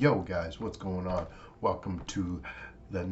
Yo guys, what's going on? Welcome to the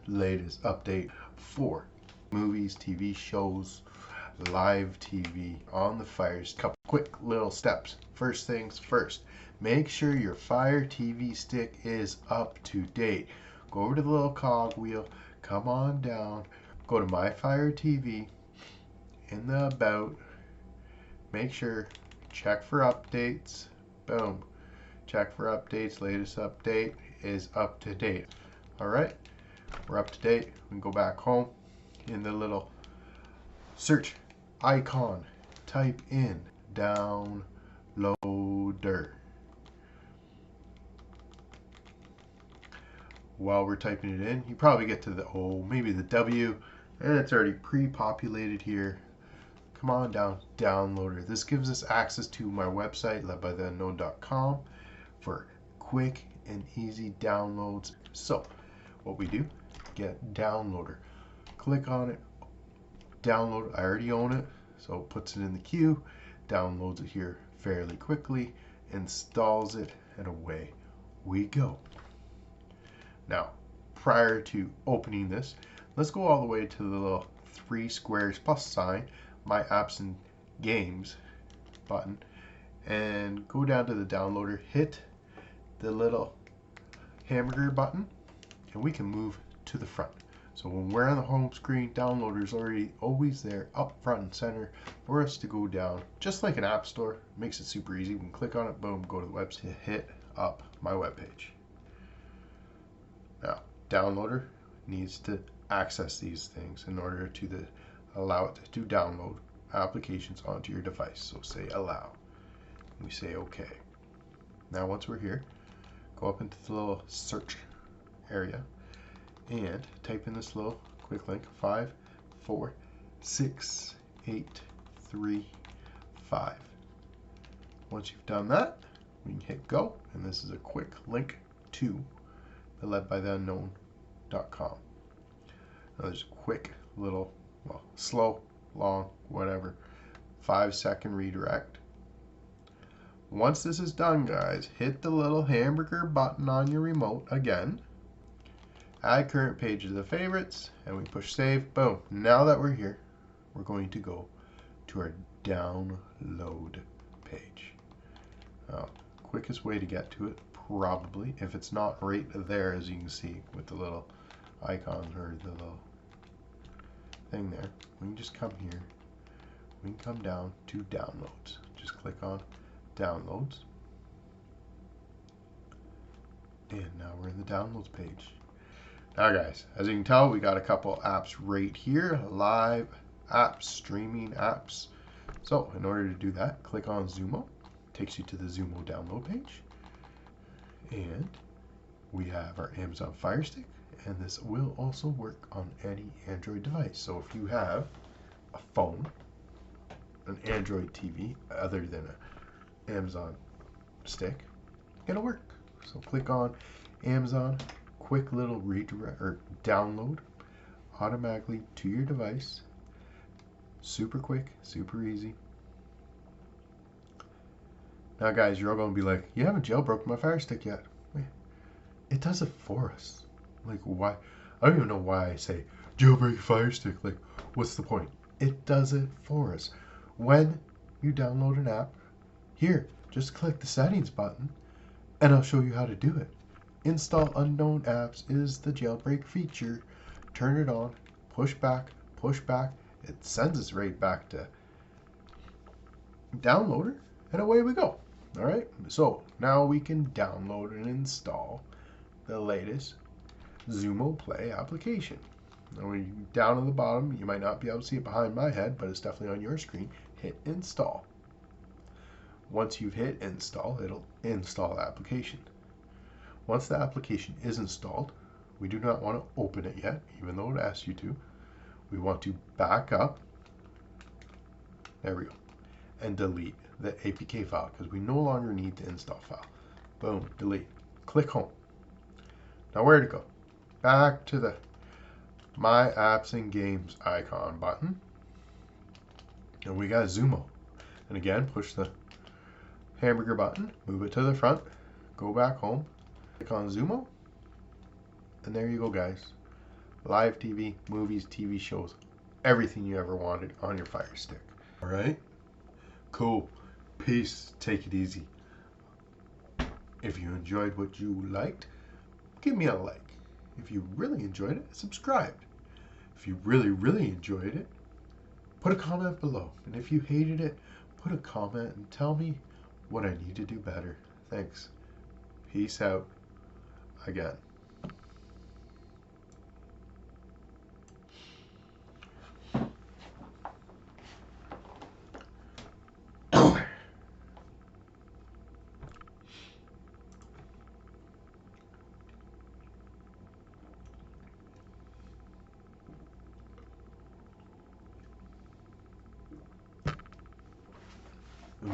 latest update for movies, TV shows, live TV on the Fires. Couple quick little steps. First things first, make sure your Fire TV stick is up to date. Go over to the little cog wheel, come on down, go to My Fire TV, in the About, make sure, check for updates, boom. Check for updates. Latest update is up to date. Alright, we're up to date. We can go back home. In the little search icon, type in downloader. While we're typing it in, you probably get to the O, maybe the W, and it's already pre-populated here. Come on down, downloader. This gives us access to my website, ledbytheunknown.com, for quick and easy downloads. So what we do, get downloader, click on it, download. I already own it, so it puts it in the queue, downloads it here fairly quickly, installs it, and away we go. Now, prior to opening this, let's go all the way to the little 3 squares plus sign, my apps and games button, and go down to the downloader, hit the little hamburger button, and we can move to the front. So when we're on the home screen, downloader is already always there up front and center for us to go down, just like an app store. Makes it super easy. We can click on it, boom, go to the website, hit up my webpage. Now, downloader needs to access these things in order to allow it to download applications onto your device. So say allow. We say OK. Now once we're here, go up into the little search area and type in this little quick link, 5, 4, 6, 8, 3, 5. Once you've done that, we can hit go, and this is a quick link to the ledbytheunknown.com. Now there's a quick little, well, slow, long, whatever, 5-second redirect. Once this is done, guys, hit the little hamburger button on your remote again. Add current page to the favorites, and we push save. Boom. Now that we're here, we're going to go to our download page. Quickest way to get to it, probably, if it's not right there, as you can see with the little icon or the little thing there, we can just come here. We can come down to downloads. Just click on downloads, and now we're in the downloads page. Now guys, as you can tell, we got a couple apps right here, live apps, streaming apps. So in order to do that, click on Zumo, takes you to the Zumo download page, and we have our Amazon Firestick, and this will also work on any Android device. So if you have a phone, an Android TV other than a Amazon stick, it'll work. So click on Amazon, quick little redirect or download automatically to your device. Super quick, super easy. Now guys, you're all going to be like, you haven't jailbroken my Fire Stick yet. It does it for us. Like, why? I don't even know why I say jailbreak Fire Stick. Like, what's the point? It does it for us. When you download an app, here, just click the settings button and I'll show you how to do it. Install unknown apps is the jailbreak feature. Turn it on, push back, it sends us right back to downloader, and away we go. Alright, so now we can download and install the latest Zumo Play application. Now we down at the bottom, you might not be able to see it behind my head, but it's definitely on your screen. Hit install. Once you've hit install, it'll install the application. Once the application is installed, we do not want to open it yet, even though it asks you to. We want to back up, there we go, and delete the APK file, because we no longer need the install file. Boom, delete. Click home. Now where to go? Back to the My Apps and Games icon button. And we got Zumo. And again, push the hamburger button, move it to the front, go back home, Click on Zumo, and there you go, guys. Live TV, movies, TV shows, everything you ever wanted on your Fire Stick. All right? Cool. Peace. Take it easy. If you enjoyed what you liked, give me a like. If you really enjoyed it, subscribe. If you really, really enjoyed it, put a comment below. And if you hated it, put a comment and tell me what I need to do better. Thanks. Peace out. Again.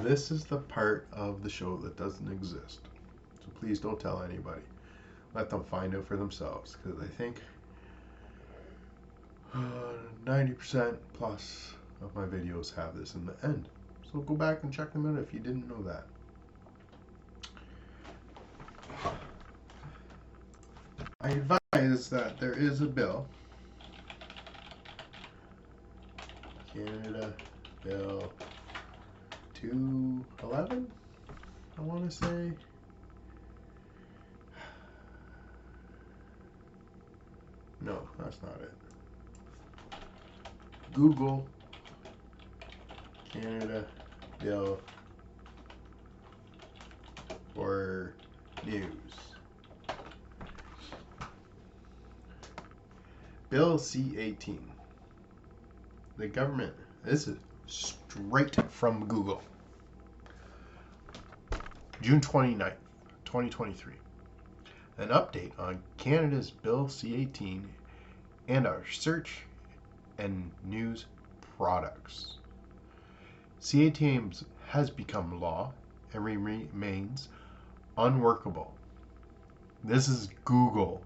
This is the part of the show that doesn't exist. So please don't tell anybody. Let them find out for themselves, because I think 90% plus of my videos have this in the end. So go back and check them out if you didn't know that. I advise that there is a bill, Canada Bill 211, I want to say. No, that's not it. Google Canada Bill for news. Bill C-18. The government, this is straight from Google. June 29th, 2023. An update on Canada's Bill C-18 and our search and news products. C-18 has become law and remains unworkable. This is Google.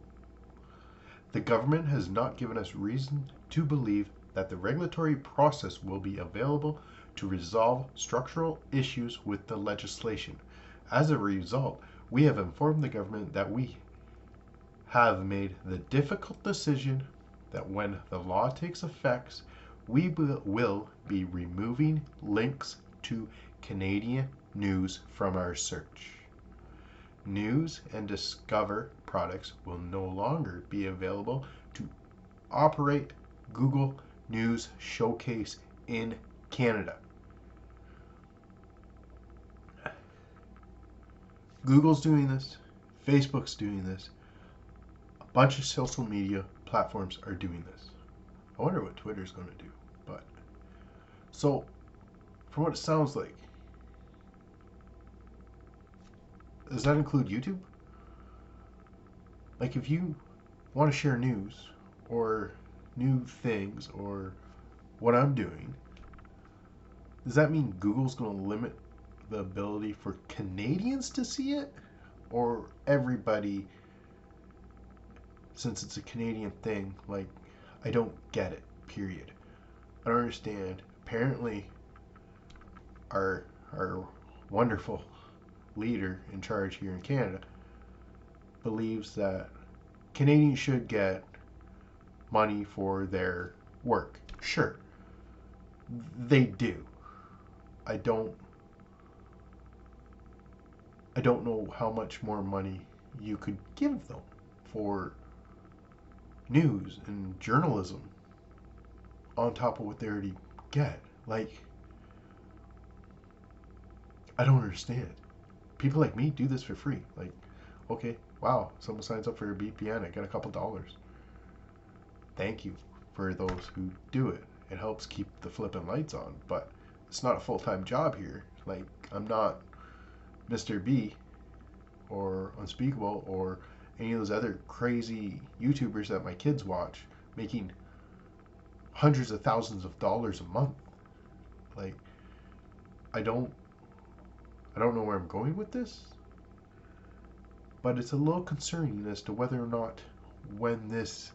The government has not given us reason to believe that the regulatory process will be available to resolve structural issues with the legislation. As a result, we have informed the government that we have made the difficult decision that when the law takes effect, we will be removing links to Canadian news from our search. News and Discover products will no longer be available to operate Google News Showcase in Canada. Google's doing this, Facebook's doing this, a bunch of social media platforms are doing this. I wonder what Twitter's going to do. But so, from what it sounds like, does that include YouTube? Like, if you want to share news or new things or what I'm doing, does that mean Google's going to limit the ability for Canadians to see it? Or everybody, since it's a Canadian thing? Like, I don't get it, period. I don't understand. Apparently, our wonderful leader in charge here in Canada believes that Canadians should get money for their work. Sure, they do. I don't know how much more money you could give them for news and journalism on top of what they already get. Like, I don't understand. People like me do this for free. Like, okay, wow, someone signs up for a VPN, I get a couple dollars. Thank you for those who do it. It helps keep the flipping lights on, but it's not a full-time job here. Like, I'm not Mr. B or Unspeakable or any of those other crazy YouTubers that my kids watch making hundreds of thousands of dollars a month. Like, I don't know where I'm going with this, but it's a little concerning as to whether or not when this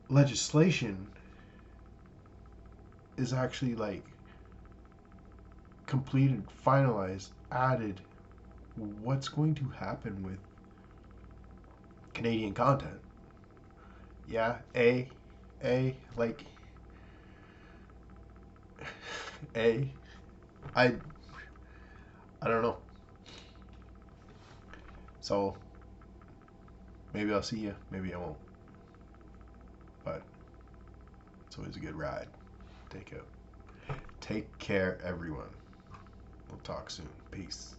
legislation is actually like completed, finalized, added, what's going to happen with Canadian content? Yeah, like A, I I don't know. So maybe I'll see you, maybe I won't. But it's always a good ride. Take care, everyone. We'll talk soon. Peace.